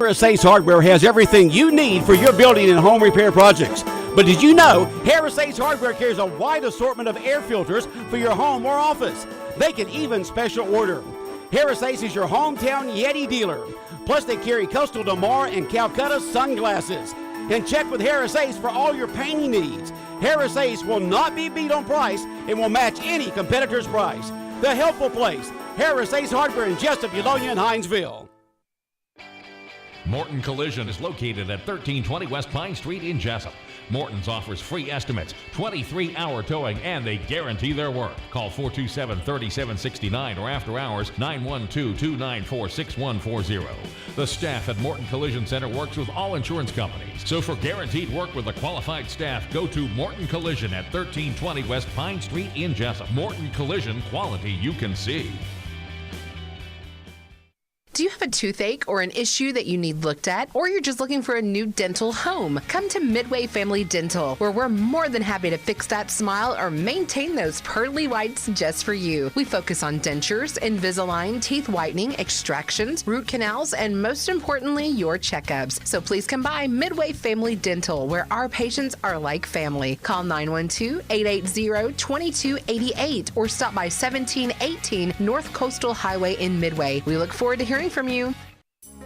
Harris Ace Hardware has everything you need for your building and home repair projects. But did you know Harris Ace Hardware carries a wide assortment of air filters for your home or office? They can even special order. Harris Ace is your hometown Yeti dealer. Plus, they carry Coastal Damar and Calcutta sunglasses. And check with Harris Ace for all your painting needs. Harris Ace will not be beat on price and will match any competitor's price. The helpful place, Harris Ace Hardware in Jesup, Eulonia, and Hinesville. Morton Collision is located at 1320 West Pine Street in Jesup. Morton's offers free estimates, 23-hour towing, and they guarantee their work. Call 427-3769 or after hours 912-294-6140. The staff at Morton Collision Center works with all insurance companies. So for guaranteed work with a qualified staff, go to Morton Collision at 1320 West Pine Street in Jesup. Morton Collision, quality you can see. Do you have a toothache or an issue that you need looked at, or you're just looking for a new dental home? Come to Midway Family Dental, where we're more than happy to fix that smile or maintain those pearly whites just for you. We focus on dentures, Invisalign, teeth whitening, extractions, root canals, and most importantly, your checkups. So please come by Midway Family Dental, where our patients are like family. Call 912-880-2288 or stop by 1718 North Coastal Highway in Midway. We look forward to hearing from you.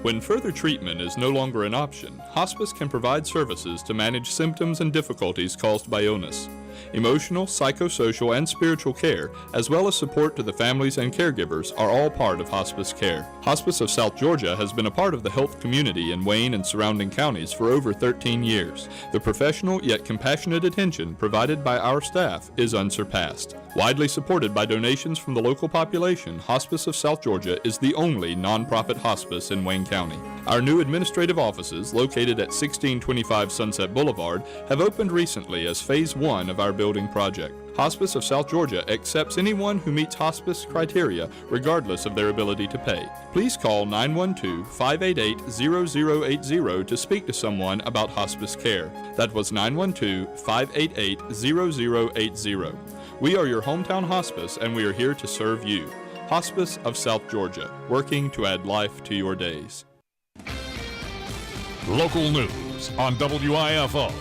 When further treatment is no longer an option, hospice can provide services to manage symptoms and difficulties caused by illness. Emotional, psychosocial, and spiritual care, as well as support to the families and caregivers, are all part of hospice care. Hospice of South Georgia has been a part of the health community in Wayne and surrounding counties for over 13 years. The professional yet compassionate attention provided by our staff is unsurpassed. Widely supported by donations from the local population, Hospice of South Georgia is the only nonprofit hospice in Wayne County. Our new administrative offices, located at 1625 Sunset Boulevard, have opened recently as Phase 1 of our building project. Hospice of South Georgia accepts anyone who meets hospice criteria, regardless of their ability to pay. Please call 912-588-0080 to speak to someone about hospice care. That was 912-588-0080. We are your hometown hospice, and we are here to serve you. Hospice of South Georgia, working to add life to your days. Local news on WIFO.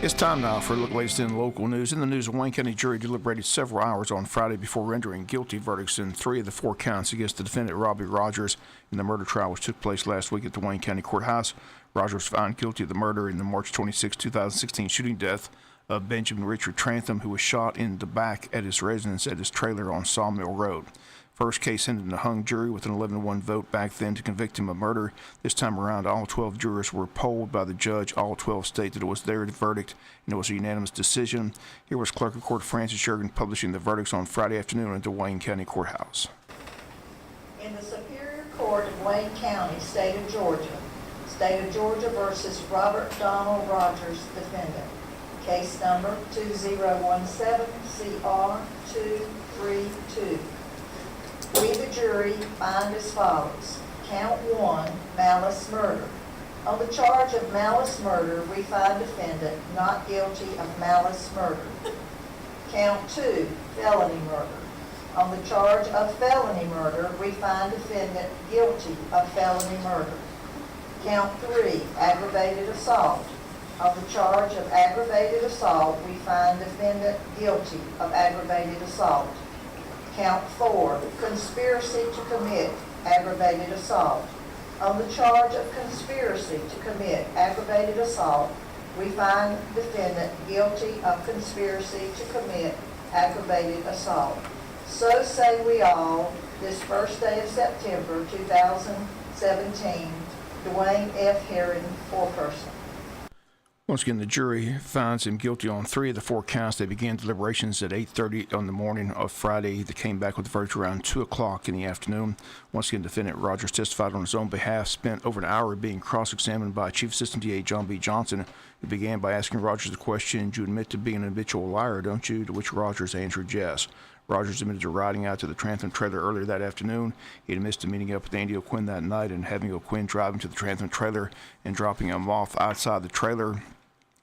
It's time now for a look at the latest in local news. In the news, a Wayne County jury deliberated several hours on Friday before rendering guilty verdicts in 3 of the 4 counts against the defendant Robbie Rogers in the murder trial which took place last week at the Wayne County Courthouse. Rogers was found guilty of the murder in the March 26, 2016 shooting death of Benjamin Richard Trantham, who was shot in the back at his residence at his trailer on Sawmill Road. First case ended in a hung jury with an 11-1 vote back then to convict him of murder. This time around, all 12 jurors were polled by the judge. All 12 stated that it was their verdict, and it was a unanimous decision. Here was Clerk of Court Francis Shergan publishing the verdicts on Friday afternoon at the Wayne County Courthouse. In the Superior Court of Wayne County, State of Georgia versus Robert Donald Rogers, defendant. Case number 2017-CR232. We, the jury, find as follows. Count 1, malice murder. On the charge of malice murder, we find defendant not guilty of malice murder. Count 2, felony murder. On the charge of felony murder, we find defendant guilty of felony murder. Count 3, aggravated assault. On the charge of aggravated assault, we find defendant guilty of aggravated assault. Count 4, conspiracy to commit aggravated assault. On the charge of conspiracy to commit aggravated assault, we find defendant guilty of conspiracy to commit aggravated assault. So say we all, this first day of September 2017, Dwayne F. Herring, foreperson. Once again, the jury finds him guilty on 3 of the 4 counts. They began deliberations at 8:30 on the morning of Friday. They came back with the verdict around 2 o'clock in the afternoon. Once again, defendant Rogers testified on his own behalf, spent over an hour being cross-examined by Chief Assistant DA John B. Johnson, who began by asking Rogers the question, "You admit to being an habitual liar, don't you?" To which Rogers answered yes. Rogers admitted to riding out to the Trantham trailer earlier that afternoon. He admits to meeting up with Andy O'Quinn that night and having O'Quinn drive him to the Trantham trailer and dropping him off outside the trailer.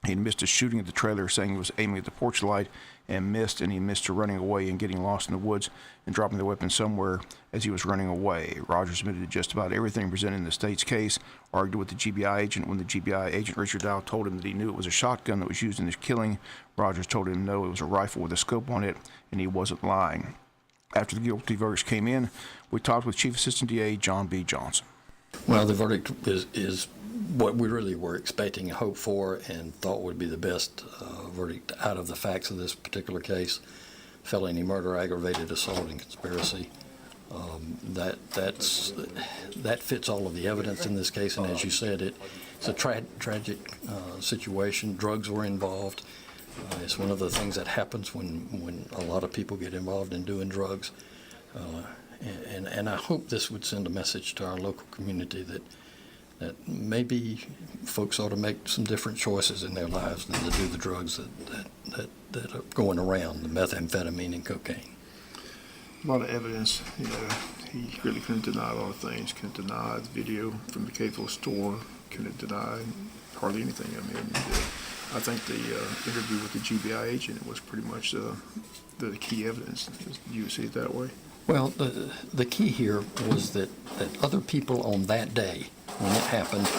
He missed a shooting at the trailer, saying he was aiming at the porch light and missed, and he missed to running away and getting lost in the woods and dropping the weapon somewhere as he was running away. Rogers admitted to just about everything presented in the state's case, argued with the GBI agent. When the GBI agent, Richard Dow, told him that he knew it was a shotgun that was used in his killing, Rogers told him no, it was a rifle with a scope on it, and he wasn't lying. After the guilty verdicts came in, we talked with Chief Assistant DA John B. Johnson. Well, the verdict is what we really were expecting and hoped for and thought would be the best verdict out of the facts of this particular case. Felony murder, aggravated assault, and conspiracy. That fits all of the evidence in this case, and as you said, it's a tragic situation. Drugs were involved. It's one of the things that happens when a lot of people get involved in doing drugs. And I hope this would send a message to our local community that maybe folks ought to make some different choices in their lives than to do the drugs that are going around, the methamphetamine and cocaine. A lot of evidence, he really couldn't deny a lot of things. Couldn't deny the video from the Catholic store. Couldn't deny hardly anything. I mean, I think the interview with the GBI agent was pretty much the key evidence. Do you see it that way? Well, the key here was that other people on that day, when it happened,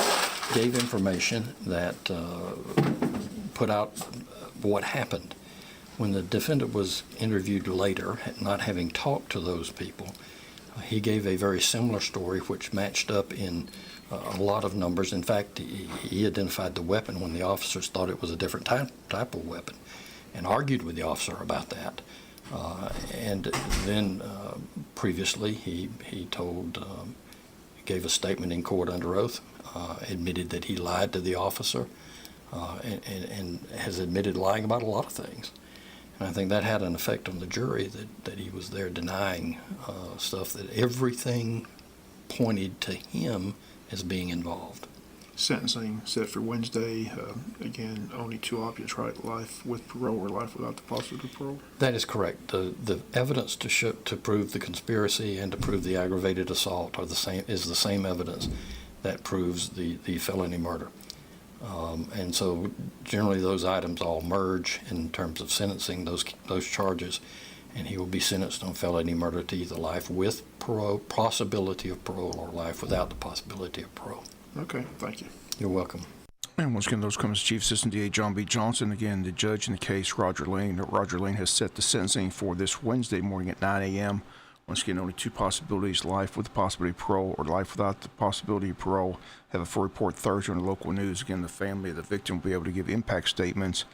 gave information that put out what happened. When the defendant was interviewed later, not having talked to those people, he gave a very similar story which matched up in a lot of numbers. In fact, he identified the weapon when the officers thought it was a different type of weapon and argued with the officer about that. And then previously he gave a statement in court under oath, admitted that he lied to the officer, and has admitted lying about a lot of things. And I think that had an effect on the jury that he was there denying stuff that everything pointed to him as being involved. Sentencing set for Wednesday. Again, only two options, right? Life with parole or life without the possibility of parole? That is correct. The evidence to prove the conspiracy and to prove the aggravated assault is the same evidence that proves the felony murder. And so generally those items all merge in terms of sentencing those charges, and he will be sentenced on felony murder to either life with parole, possibility of parole, or life without the possibility of parole. Okay, thank you. You're welcome. And once again, those comes Chief Assistant DA John B. Johnson. Again, the judge in the case, Roger Lane. Roger Lane has set the sentencing for this Wednesday morning at 9 a.m. Once again, only two possibilities, life with the possibility of parole or life without the possibility of parole. Have a full report Thursday on the local news. Again, the family of the victim will be able to give impact statements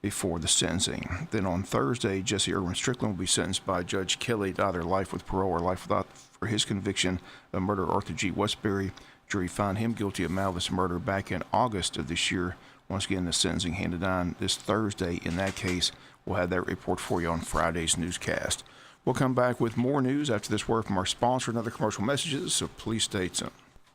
before the sentencing. Then on Thursday, Jesse Irwin Strickland will be sentenced by Judge Kelly to either life with parole or life without for his conviction of murder of Arthur G. Westbury. Jury found him guilty of malice murder back in August of this year. Once again, the sentencing handed down this Thursday in that case. We'll have that report for you on Friday's newscast. We'll come back with more news after this word from our sponsor and other commercial messages, so please stay tuned.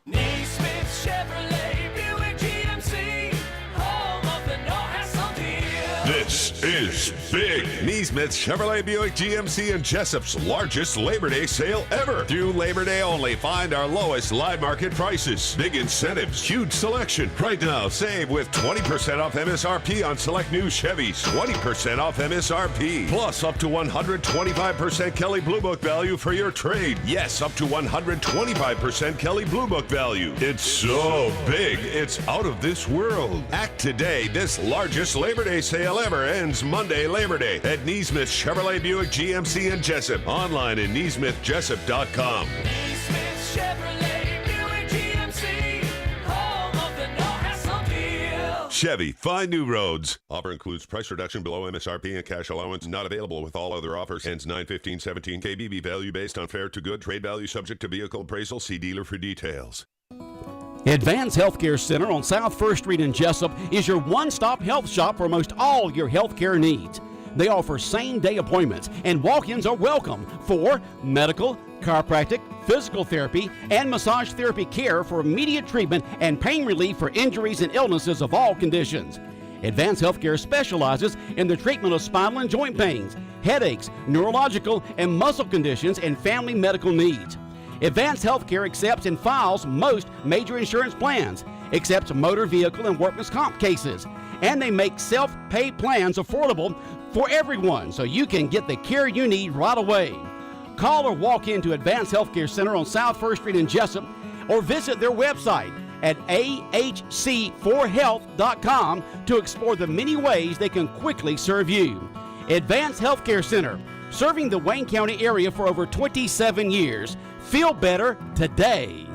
Neesmith Chevrolet Buick GMC, home of the no hassle deal. This is big. Neesmith Chevrolet Buick GMC and Jesup's largest Labor Day sale ever. Through Labor Day only, find our lowest live market prices. Big incentives, huge selection. Right now, save with 20% off MSRP on select new Chevys. 20% off MSRP. Plus up to 125% Kelly Blue Book value for your trade. Yes, up to 125% Kelly Blue Book value. It's so big, it's out of this world. Act today. This largest Labor Day sale ever ends Monday, Labor Day at Neesmith Chevrolet Buick GMC and Jesup. Online at neesmithjesup.com. Neesmith Chevrolet Buick GMC, home of the no hassle deal. Chevy, find new roads. Offer includes price reduction below MSRP and cash allowance. Not available with all other offers. Ends 9/15/17. KBB value based on fair to good. Trade value subject to vehicle appraisal. See dealer for details. Advance Healthcare Center on South 1st Street in Jesup is your one-stop health shop for most all your healthcare needs. They offer same-day appointments, and walk-ins are welcome for medical, chiropractic, physical therapy, and massage therapy care for immediate treatment and pain relief for injuries and illnesses of all conditions. Advance Healthcare specializes in the treatment of spinal and joint pains, headaches, neurological and muscle conditions, and family medical needs. Advance Healthcare accepts and files most major insurance plans, accepts motor vehicle and workman's comp cases, and they make self-pay plans affordable for everyone so you can get the care you need right away. Call or walk into Advanced Healthcare Center on South 1st Street in Jesup or visit their website at ahc4health.com to explore the many ways they can quickly serve you. Advanced Healthcare Center, serving the Wayne County area for over 27 years. Feel better today.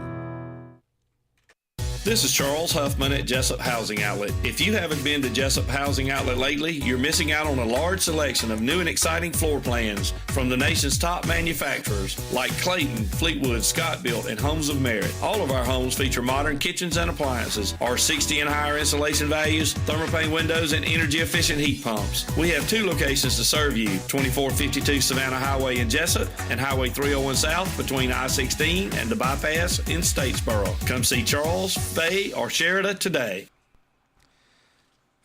This is Charles Huffman at Jesup Housing Outlet. If you haven't been to Jesup Housing Outlet lately, you're missing out on a large selection of new and exciting floor plans from the nation's top manufacturers like Clayton, Fleetwood, Scott Built, and Homes of Merit. All of our homes feature modern kitchens and appliances, R60 and higher insulation values, thermopane windows, and energy-efficient heat pumps. We have 2 locations to serve you, 2452 Savannah Highway in Jesup and Highway 301 South between I-16 and the bypass in Statesboro. Come see Charles, Faye, or Sheridan today.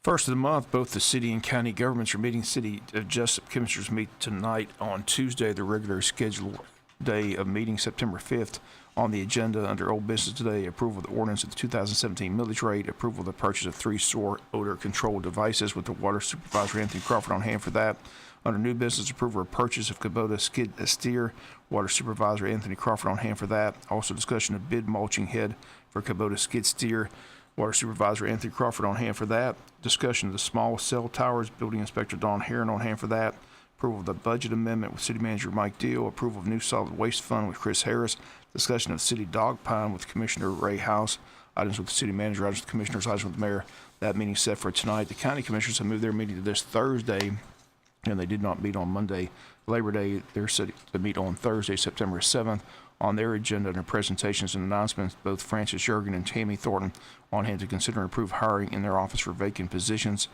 First of the month, both the city and county governments are meeting. City of Jesup Commissioners meet tonight on Tuesday, the regular scheduled day of meeting, September 5th. On the agenda under old business today, approval of the ordinance of the 2017 millage rate, approval of the purchase of 3 store odor control devices with the water supervisor Anthony Crawford on hand for that. Under new business, approval of purchase of Kubota skid steer, water supervisor Anthony Crawford on hand for that. Also discussion of bid mulching head for Kubota skid steer, water supervisor Anthony Crawford on hand for that. Discussion of the small cell towers, building inspector Don Heron on hand for that. Approval of the budget amendment with city manager Mike Deal. Approval of new solid waste fund with Chris Harris. Discussion of city dog pound with Commissioner Ray House. Items with the city manager, items with the commissioners, items with the mayor. That meeting set for tonight. The county commissioners have moved their meeting to this Thursday, and they did not meet on Monday, Labor Day. They're set to meet on Thursday, September 7th. On their agenda under presentations and announcements, both Francis Jurgen and Tammy Thornton on hand to consider and approve hiring in their office for vacant positions.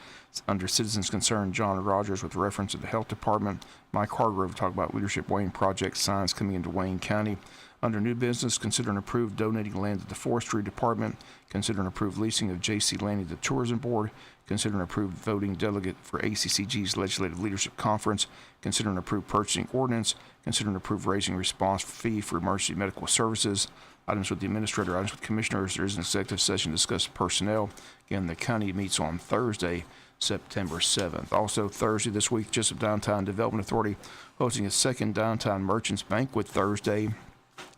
Under citizens' concern, John Rogers with reference to the health department. Mike Hargrove talk about Leadership Wayne project signs coming into Wayne County. Under new business, consider and approve donating land to the forestry department. Consider and approve leasing of J.C. Lanning to the tourism board. Consider and approve voting delegate for ACCG's Legislative Leadership Conference. Consider and approve purchasing ordinance. Consider and approve raising response fee for emergency medical services. Items with the administrator, items with commissioners. There is an executive session to discuss personnel. Again, the county meets on Thursday, September 7th. Also Thursday this week, Jesup Downtown Development Authority hosting a second Downtown Merchants Banquet Thursday.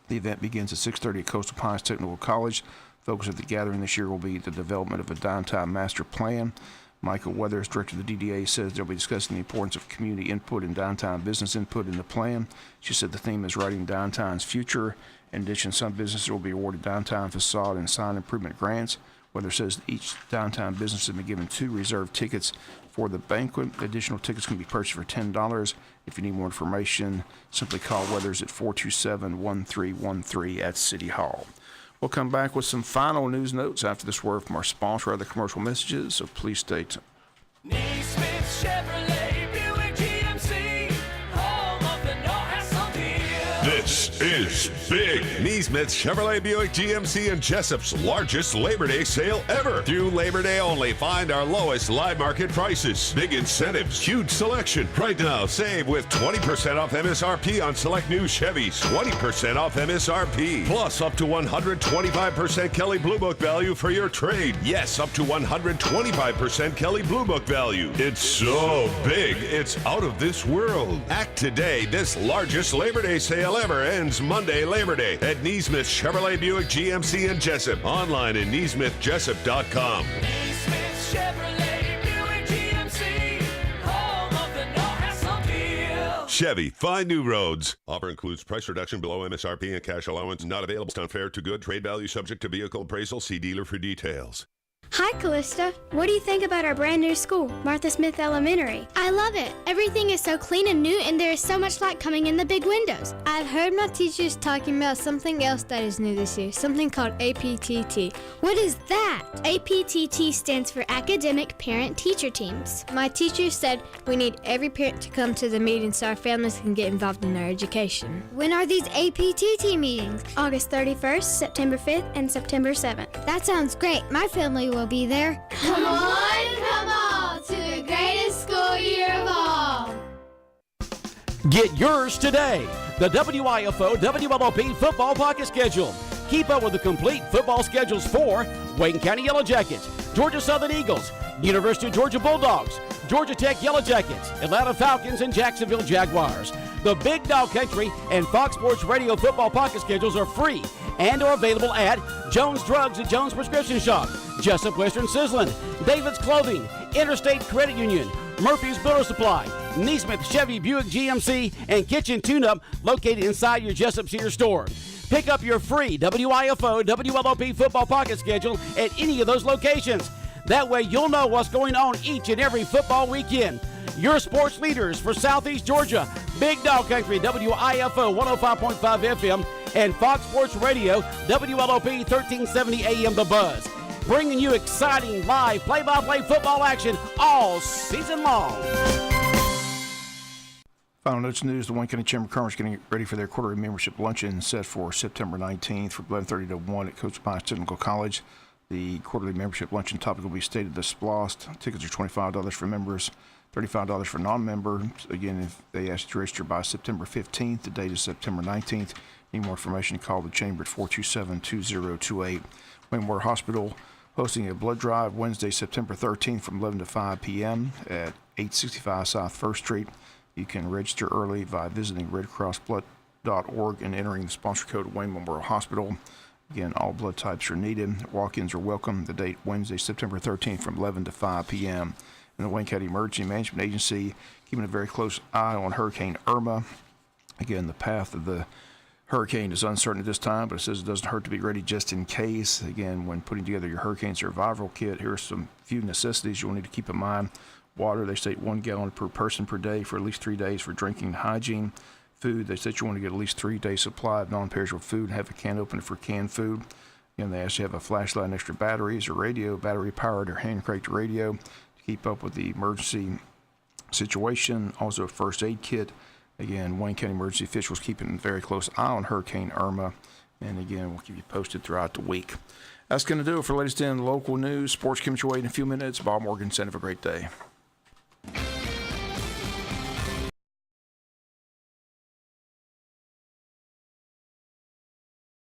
The event begins at 6:30 at Coastal Pines Technical College. Focus of the gathering this year will be the development of a downtown master plan. Michael Weathers, director of the DDA, says they'll be discussing the importance of community input and downtown business input in the plan. She said the theme is writing downtown's future. In addition, some businesses will be awarded downtown facade and sign improvement grants. Weathers says each downtown business has been given 2 reserved tickets for the banquet. Additional tickets can be purchased for $10. If you need more information, simply call Weathers at 427-1313 at City Hall. We'll come back with some final news notes after this word from our sponsor or other commercial messages, so please stay tuned. Neesmith Chevrolet Buick GMC, home of the no hassle deal. This is Big Neesmith Chevrolet Buick GMC and Jesup's largest Labor Day sale ever. Through Labor Day only, find our lowest live market prices. Big incentives, huge selection. Right now, save with 20% off MSRP on select new Chevys. 20% off MSRP. Plus up to 125% Kelly Blue Book value for your trade. Yes, up to 125% Kelly Blue Book value. It's so big, it's out of this world. Act today. This largest Labor Day sale ever ends Monday, Labor Day at Neesmith Chevrolet Buick GMC in Jesup. Online at neesmithjesup.com. Neesmith Chevrolet Buick GMC, home of the no hassle deal. Chevy, find new roads. Offer includes price reduction below MSRP and cash allowance. Not available. Sound fair to good. Trade value subject to vehicle appraisal. See dealer for details. Hi, Callista. What do you think about our brand new school, Martha Smith Elementary? I love it. Everything is so clean and new, and there is so much light coming in the big windows. I've heard my teachers talking about something else that is new this year, something called APTT. What is that? APTT stands for Academic Parent-Teacher Teams. My teacher said we need every parent to come to the meeting so our families can get involved in our education. When are these APTT meetings? August 31st, September 5th, and September 7th. That sounds great. My family will be there. Come on, to the greatest school year of all. Get yours today. The WIFO WLOP Football Pocket Schedule. Keep up with the complete football schedules for Wayne County Yellow Jackets, Georgia Southern Eagles, University of Georgia Bulldogs, Georgia Tech Yellow Jackets, Atlanta Falcons, and Jacksonville Jaguars. The Big Dog Country and Fox Sports Radio football pocket schedules are free and are available at Jones Drugs and Jones Prescription Shop, Jesup Western Sizzlin, David's Clothing, Interstate Credit Union, Murphy's Builder Supply, Neesmith Chevy Buick GMC, and Kitchen Tune-Up located inside your Jesup Sears store. Pick up your free WIFO WLOP football pocket schedule at any of those locations. That way you'll know what's going on each and every football weekend. Your sports leaders for Southeast Georgia, Big Dog Country, WIFO 105.5 FM, and Fox Sports Radio, WLOP 1370 AM The Buzz. Bringing you exciting live play-by-play football action all season long. Final notes news, the Wayne County Chamber of Commerce getting ready for their quarterly membership luncheon set for September 19th from 11:30 to 1 at Coach Pines Technical College. The quarterly membership luncheon topic will be stated as splost. Tickets are $25 for members, $35 for non-members. Again, if they ask you to register by September 15th, the date is September 19th. Need more information, call the Chamber at 427-2028. Wayne Water Hospital hosting a blood drive Wednesday, September 13th from 11 to 5 p.m. at 865 South 1st Street. You can register early by visiting redcrossblood.org and entering the sponsor code Wayne Memorial Hospital. Again, all blood types are needed. Walk-ins are welcome. The date, Wednesday, September 13th from 11 to 5 p.m. And the Wayne County Emergency Management Agency keeping a very close eye on Hurricane Irma. Again, the path of the hurricane is uncertain at this time, but it says it doesn't hurt to be ready just in case. Again, when putting together your hurricane survival kit, here are some few necessities you'll need to keep in mind. Water, they state 1 gallon per person per day for at least 3 days for drinking and hygiene. Food, they state you want to get at least 3 days supply of non-perishable food and have a can opener for canned food. Again, they ask you to have a flashlight and extra batteries or radio, battery-powered or hand-cranked radio to keep up with the emergency situation. Also a first aid kit. Again, Wayne County emergency officials keeping a very close eye on Hurricane Irma. And again, we'll keep you posted throughout the week. That's going to do it for latest in local news. Sports comes your way in a few minutes. Bob Morgan, have a great day.